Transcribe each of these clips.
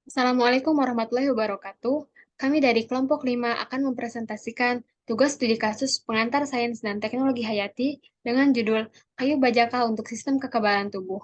Assalamualaikum warahmatullahi wabarakatuh. Kami dari kelompok 5 akan mempresentasikan tugas studi kasus pengantar sains dan teknologi hayati dengan judul Kayu Bajaka untuk Sistem Kekebalan Tubuh.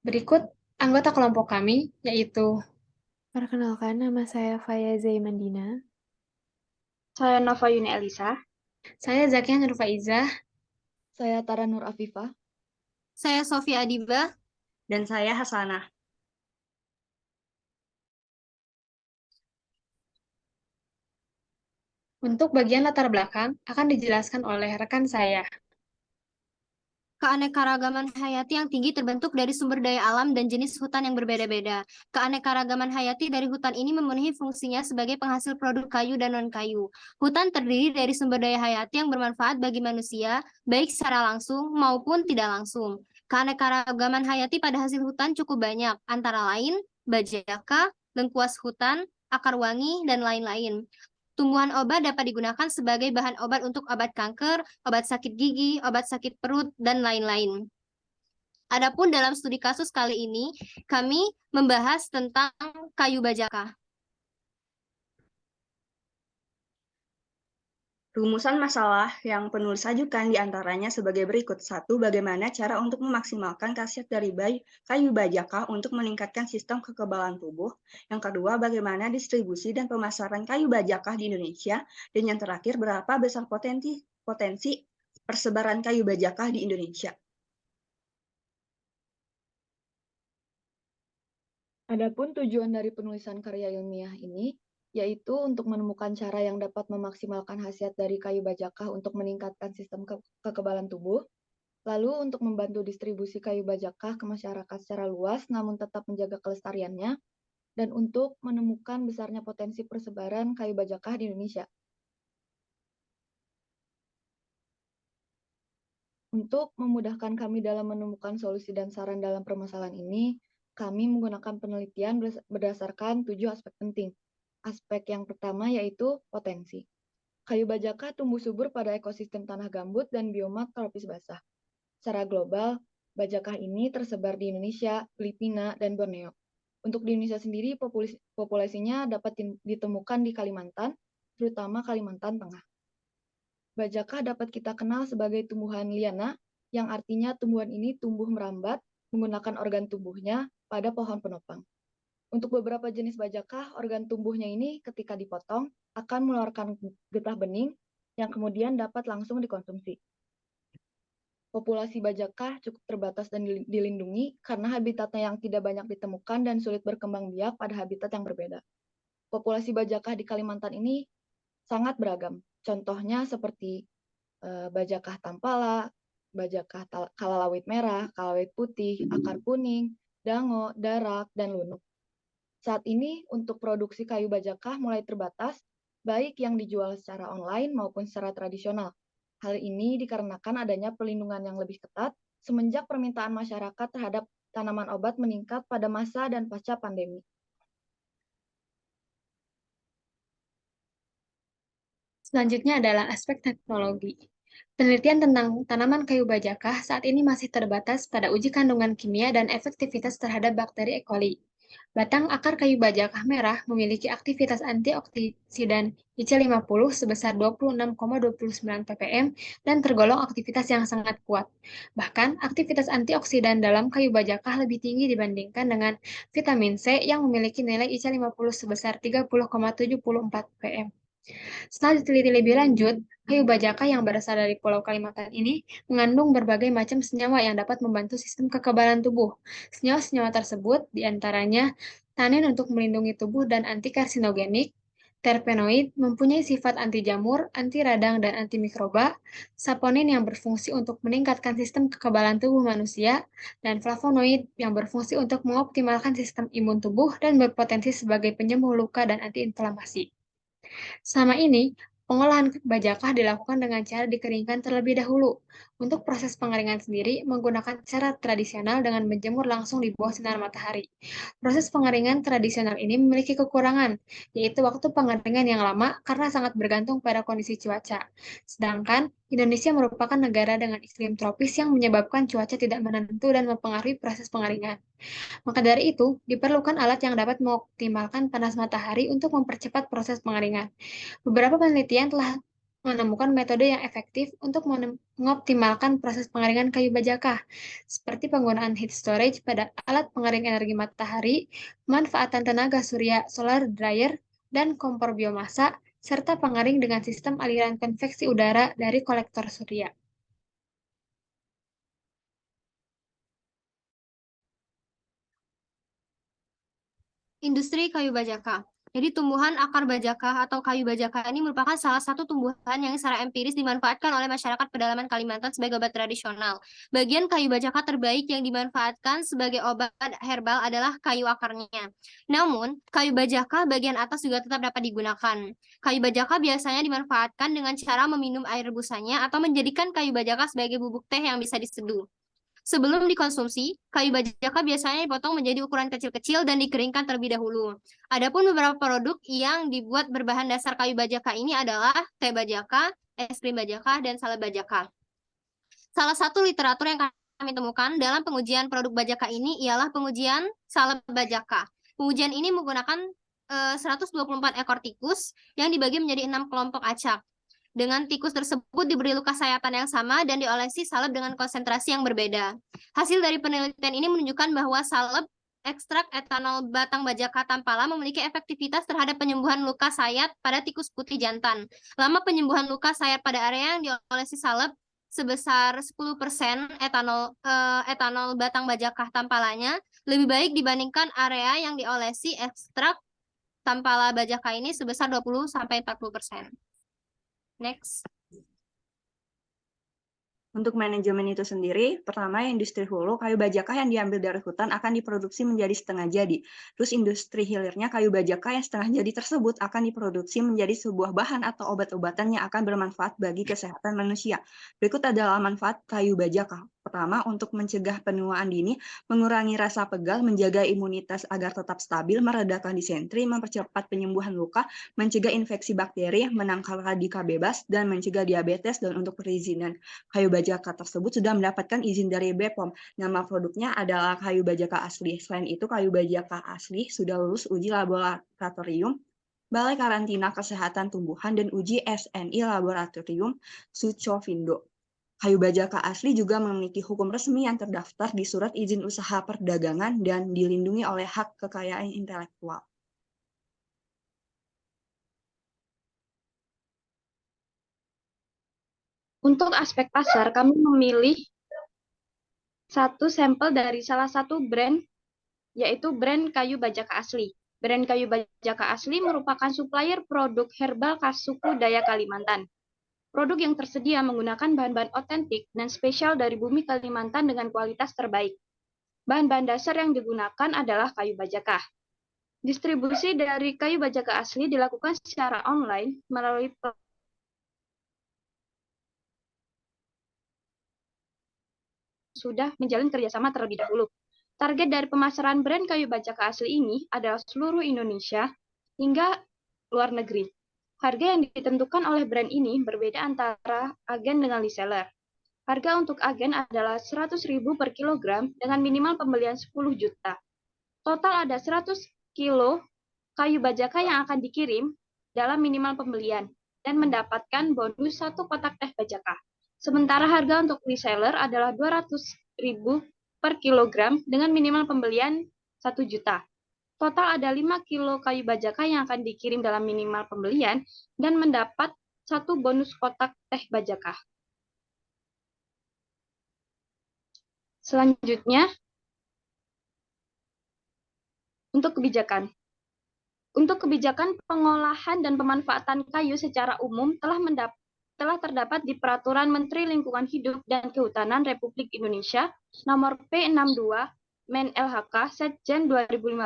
Berikut anggota kelompok kami, yaitu Perkenalkan, nama saya Faya Zaimandina. Saya Nova Yuni Elisa. saya Zakia Nurfaizah. Saya Tara Nur Afifah. Saya Sofia Adiba. Dan saya Hasanah. Untuk bagian latar belakang akan dijelaskan oleh rekan saya. Keanekaragaman hayati yang tinggi terbentuk dari sumber daya alam dan jenis hutan yang berbeda-beda. Keanekaragaman hayati dari hutan ini memenuhi fungsinya sebagai penghasil produk kayu dan non-kayu. Hutan terdiri dari sumber daya hayati yang bermanfaat bagi manusia, baik secara langsung maupun tidak langsung. Keanekaragaman hayati pada hasil hutan cukup banyak, antara lain bajaka, lengkuas hutan, akar wangi, dan lain-lain. Tumbuhan obat dapat digunakan sebagai bahan obat untuk obat kanker, obat sakit gigi, obat sakit perut, dan lain-lain. Adapun dalam studi kasus kali ini, kami membahas tentang kayu bajaka. Rumusan masalah yang penulis ajukan diantaranya sebagai berikut. 1. Bagaimana cara untuk memaksimalkan khasiat dari kayu bajaka untuk meningkatkan sistem kekebalan tubuh. Yang kedua, bagaimana distribusi dan pemasaran kayu bajaka di Indonesia. Dan yang terakhir, berapa besar potensi persebaran kayu bajaka di Indonesia. Adapun tujuan dari penulisan karya ilmiah ini yaitu untuk menemukan cara yang dapat memaksimalkan khasiat dari kayu bajaka untuk meningkatkan sistem kekebalan tubuh, lalu untuk membantu distribusi kayu bajaka ke masyarakat secara luas namun tetap menjaga kelestariannya, dan untuk menemukan besarnya potensi persebaran kayu bajaka di Indonesia. Untuk memudahkan kami dalam menemukan solusi dan saran dalam permasalahan ini, kami menggunakan penelitian berdasarkan 7 aspek penting. Aspek yang pertama yaitu potensi. Kayu bajaka tumbuh subur pada ekosistem tanah gambut dan bioma tropis basah. Secara global, bajaka ini tersebar di Indonesia, Filipina, dan Borneo. Untuk di Indonesia sendiri, populasinya dapat ditemukan di Kalimantan, terutama Kalimantan Tengah. Bajaka dapat kita kenal sebagai tumbuhan liana, yang artinya tumbuhan ini tumbuh merambat menggunakan organ tubuhnya pada pohon penopang. Untuk beberapa jenis bajaka, organ tubuhnya ini ketika dipotong akan mengeluarkan getah bening yang kemudian dapat langsung dikonsumsi. Populasi bajaka cukup terbatas dan dilindungi karena habitatnya yang tidak banyak ditemukan dan sulit berkembang biak pada habitat yang berbeda. Populasi bajaka di Kalimantan ini sangat beragam. Contohnya seperti bajakah tampala, bajakah kalalawit merah, kalalawit putih, akar kuning, dango, darak, dan lunuk. Saat ini untuk produksi kayu bajakah mulai terbatas, baik yang dijual secara online maupun secara tradisional. Hal ini dikarenakan adanya perlindungan yang lebih ketat semenjak permintaan masyarakat terhadap tanaman obat meningkat pada masa dan pasca pandemi. Selanjutnya adalah aspek teknologi. Penelitian tentang tanaman kayu bajaka saat ini masih terbatas pada uji kandungan kimia dan efektivitas terhadap bakteri E. coli. Batang akar kayu bajaka merah memiliki aktivitas antioksidan IC50 sebesar 26,29 ppm dan tergolong aktivitas yang sangat kuat. Bahkan, aktivitas antioksidan dalam kayu bajaka lebih tinggi dibandingkan dengan vitamin C yang memiliki nilai IC50 sebesar 30,74 ppm. Setelah diteliti lebih lanjut, kayu bajaka yang berasal dari Pulau Kalimantan ini mengandung berbagai macam senyawa yang dapat membantu sistem kekebalan tubuh. Senyawa-senyawa tersebut diantaranya tanin untuk melindungi tubuh dan anti-karsinogenik, terpenoid mempunyai sifat anti jamur, anti radang, dan antimikroba, saponin yang berfungsi untuk meningkatkan sistem kekebalan tubuh manusia, dan flavonoid yang berfungsi untuk mengoptimalkan sistem imun tubuh dan berpotensi sebagai penyembuh luka dan antiinflamasi. Selama ini, pengolahan bajakah dilakukan dengan cara dikeringkan terlebih dahulu. Untuk proses pengeringan sendiri menggunakan cara tradisional dengan menjemur langsung di bawah sinar matahari. Proses pengeringan tradisional ini memiliki kekurangan, yaitu waktu pengeringan yang lama karena sangat bergantung pada kondisi cuaca. Sedangkan Indonesia merupakan negara dengan iklim tropis yang menyebabkan cuaca tidak menentu dan mempengaruhi proses pengeringan. Maka dari itu, diperlukan alat yang dapat mengoptimalkan panas matahari untuk mempercepat proses pengeringan. Beberapa penelitian telah menemukan metode yang efektif untuk mengoptimalkan proses pengeringan kayu bajaka, seperti penggunaan heat storage pada alat pengering energi matahari, pemanfaatan tenaga surya solar dryer, dan kompor biomasa, serta pengering dengan sistem aliran konveksi udara dari kolektor surya. Industri kayu bajaka. Jadi tumbuhan akar bajaka atau kayu bajaka ini merupakan salah satu tumbuhan yang secara empiris dimanfaatkan oleh masyarakat pedalaman Kalimantan sebagai obat tradisional. Bagian kayu bajaka terbaik yang dimanfaatkan sebagai obat herbal adalah kayu akarnya. Namun, kayu bajaka bagian atas juga tetap dapat digunakan. Kayu bajaka biasanya dimanfaatkan dengan cara meminum air rebusannya atau menjadikan kayu bajaka sebagai bubuk teh yang bisa diseduh. Sebelum dikonsumsi, kayu bajaka biasanya dipotong menjadi ukuran kecil-kecil dan dikeringkan terlebih dahulu. Adapun beberapa produk yang dibuat berbahan dasar kayu bajaka ini adalah teh bajaka, es krim bajaka, dan salep bajaka. Salah satu literatur yang kami temukan dalam pengujian produk bajaka ini ialah pengujian salep bajaka. Pengujian ini menggunakan 124 ekor tikus yang dibagi menjadi 6 kelompok acak. Dengan tikus tersebut diberi luka sayatan yang sama dan diolesi salep dengan konsentrasi yang berbeda. Hasil dari penelitian ini menunjukkan bahwa salep ekstrak etanol batang bajaka tampala memiliki efektivitas terhadap penyembuhan luka sayat pada tikus putih jantan. Lama penyembuhan luka sayat pada area yang diolesi salep sebesar 10% etanol batang bajaka tampalanya lebih baik dibandingkan area yang diolesi ekstrak tampala bajaka ini sebesar 20-40%. Next. Untuk manajemen itu sendiri, pertama industri hulu, kayu bajaka yang diambil dari hutan akan diproduksi menjadi setengah jadi. Terus industri hilirnya, kayu bajaka yang setengah jadi tersebut akan diproduksi menjadi sebuah bahan atau obat-obatan yang akan bermanfaat bagi kesehatan manusia. Berikut adalah manfaat kayu bajaka. Pertama, untuk mencegah penuaan dini, mengurangi rasa pegal, menjaga imunitas agar tetap stabil, meredakan disentri, mempercepat penyembuhan luka, mencegah infeksi bakteri, menangkal radika bebas, dan mencegah diabetes. Dan untuk perizinan kayu bajaka tersebut sudah mendapatkan izin dari BPOM. Nama produknya adalah kayu bajaka asli. Selain itu, kayu bajaka asli sudah lulus uji laboratorium Balai Karantina Kesehatan Tumbuhan dan uji SNI Laboratorium Sucovindo. Kayu bajaka asli juga memiliki hukum resmi yang terdaftar di Surat Izin Usaha Perdagangan dan dilindungi oleh hak kekayaan intelektual. Untuk aspek pasar, kami memilih satu sampel dari salah satu brand, yaitu brand kayu bajaka asli. Brand kayu bajaka asli merupakan supplier produk herbal khas suku Dayak Kalimantan. Produk yang tersedia menggunakan bahan-bahan otentik dan spesial dari bumi Kalimantan dengan kualitas terbaik. Bahan-bahan dasar yang digunakan adalah kayu bajaka. Distribusi dari kayu bajaka asli dilakukan secara online melalui sudah menjalin kerjasama terlebih dahulu. Target dari pemasaran brand kayu bajaka asli ini adalah seluruh Indonesia hingga luar negeri. Harga yang ditentukan oleh brand ini berbeda antara agen dengan reseller. Harga untuk agen adalah 100.000 per kilogram dengan minimal pembelian 10 juta. Total ada 100 kilo kayu bajaka yang akan dikirim dalam minimal pembelian dan mendapatkan bonus 1 kotak teh bajaka. Sementara harga untuk reseller adalah 200.000 per kilogram dengan minimal pembelian 1 juta. Total ada 5 kilo kayu bajaka yang akan dikirim dalam minimal pembelian dan mendapat 1 bonus kotak teh bajaka. Selanjutnya, untuk kebijakan. Untuk kebijakan pengolahan dan pemanfaatan kayu secara umum telah terdapat di Peraturan Menteri Lingkungan Hidup dan Kehutanan Republik Indonesia Nomor P62 Men LHK Setjen 2015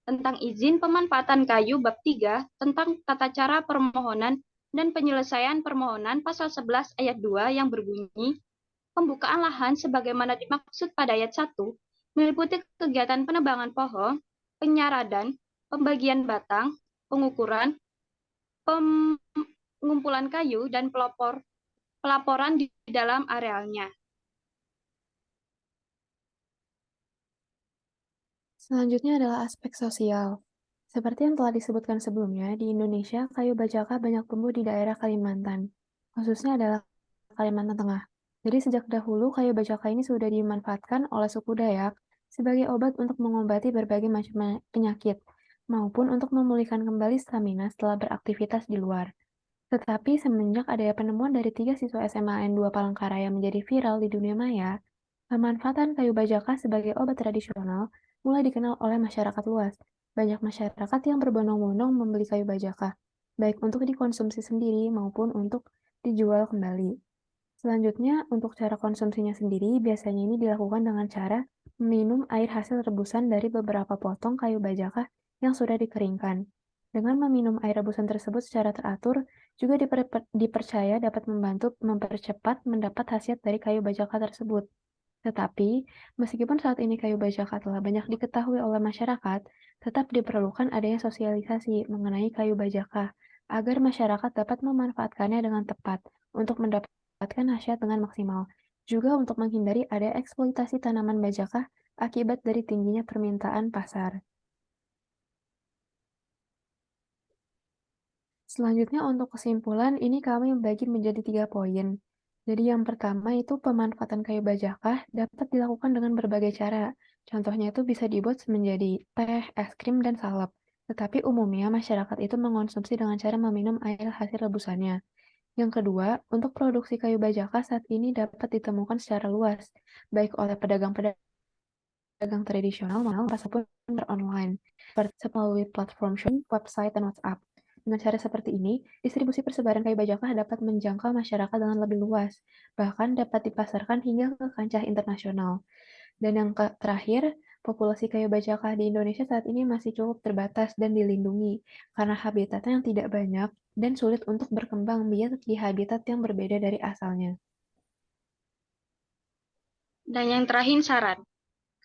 tentang izin pemanfaatan kayu bab 3 tentang tata cara permohonan dan penyelesaian permohonan pasal 11 ayat 2 yang berbunyi Pembukaan lahan sebagaimana dimaksud pada ayat 1 meliputi kegiatan penebangan pohon, penyaradan, pembagian batang, pengukuran, pengumpulan kayu, dan pelaporan di dalam arealnya. Selanjutnya adalah aspek sosial. Seperti yang telah disebutkan sebelumnya, di Indonesia kayu bajaka banyak tumbuh di daerah Kalimantan, khususnya adalah Kalimantan Tengah. Jadi sejak dahulu kayu bajaka ini sudah dimanfaatkan oleh suku Dayak sebagai obat untuk mengobati berbagai macam penyakit, maupun untuk memulihkan kembali stamina setelah beraktivitas di luar. Tetapi semenjak ada penemuan dari 3 siswa SMA N2 Palangkaraya menjadi viral di dunia maya, pemanfaatan kayu bajaka sebagai obat tradisional mulai dikenal oleh masyarakat luas. Banyak masyarakat yang berbondong-bondong membeli kayu bajaka, baik untuk dikonsumsi sendiri maupun untuk dijual kembali. Selanjutnya, untuk cara konsumsinya sendiri, biasanya ini dilakukan dengan cara meminum air hasil rebusan dari beberapa potong kayu bajaka yang sudah dikeringkan. Dengan meminum air rebusan tersebut secara teratur, juga dipercaya dapat membantu mempercepat mendapat khasiat dari kayu bajaka tersebut. Tetapi, meskipun saat ini kayu bajaka telah banyak diketahui oleh masyarakat, tetap diperlukan adanya sosialisasi mengenai kayu bajaka, agar masyarakat dapat memanfaatkannya dengan tepat untuk mendapatkan khasiat dengan maksimal. Juga untuk menghindari ada eksploitasi tanaman bajaka akibat dari tingginya permintaan pasar. Selanjutnya untuk kesimpulan, ini kami membagi menjadi 3 poin. Jadi yang pertama itu pemanfaatan kayu bajaka dapat dilakukan dengan berbagai cara. Contohnya itu bisa dibuat menjadi teh, es krim, dan salep. Tetapi umumnya masyarakat itu mengonsumsi dengan cara meminum air hasil rebusannya. Yang kedua, untuk produksi kayu bajaka saat ini dapat ditemukan secara luas, baik oleh pedagang-pedagang tradisional maupun online, seperti melalui platform shopping, website, dan WhatsApp. Dengan cara seperti ini, distribusi persebaran kayu bajaka dapat menjangkau masyarakat dengan lebih luas, bahkan dapat dipasarkan hingga ke kancah internasional. Dan yang terakhir, populasi kayu bajaka di Indonesia saat ini masih cukup terbatas dan dilindungi, karena habitatnya yang tidak banyak dan sulit untuk berkembang biak di habitat yang berbeda dari asalnya. Dan yang terakhir saran.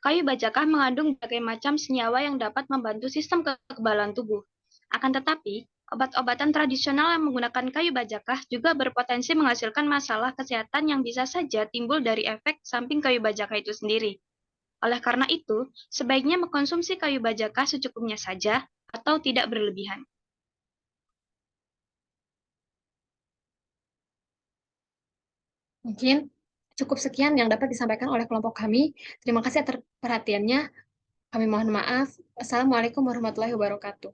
Kayu bajaka mengandung berbagai macam senyawa yang dapat membantu sistem kekebalan tubuh. Akan tetapi, obat-obatan tradisional yang menggunakan kayu bajaka juga berpotensi menghasilkan masalah kesehatan yang bisa saja timbul dari efek samping kayu bajaka itu sendiri. Oleh karena itu, sebaiknya mengkonsumsi kayu bajaka secukupnya saja atau tidak berlebihan. Mungkin cukup sekian yang dapat disampaikan oleh kelompok kami. Terima kasih atas perhatiannya. Kami mohon maaf. Wassalamualaikum warahmatullahi wabarakatuh.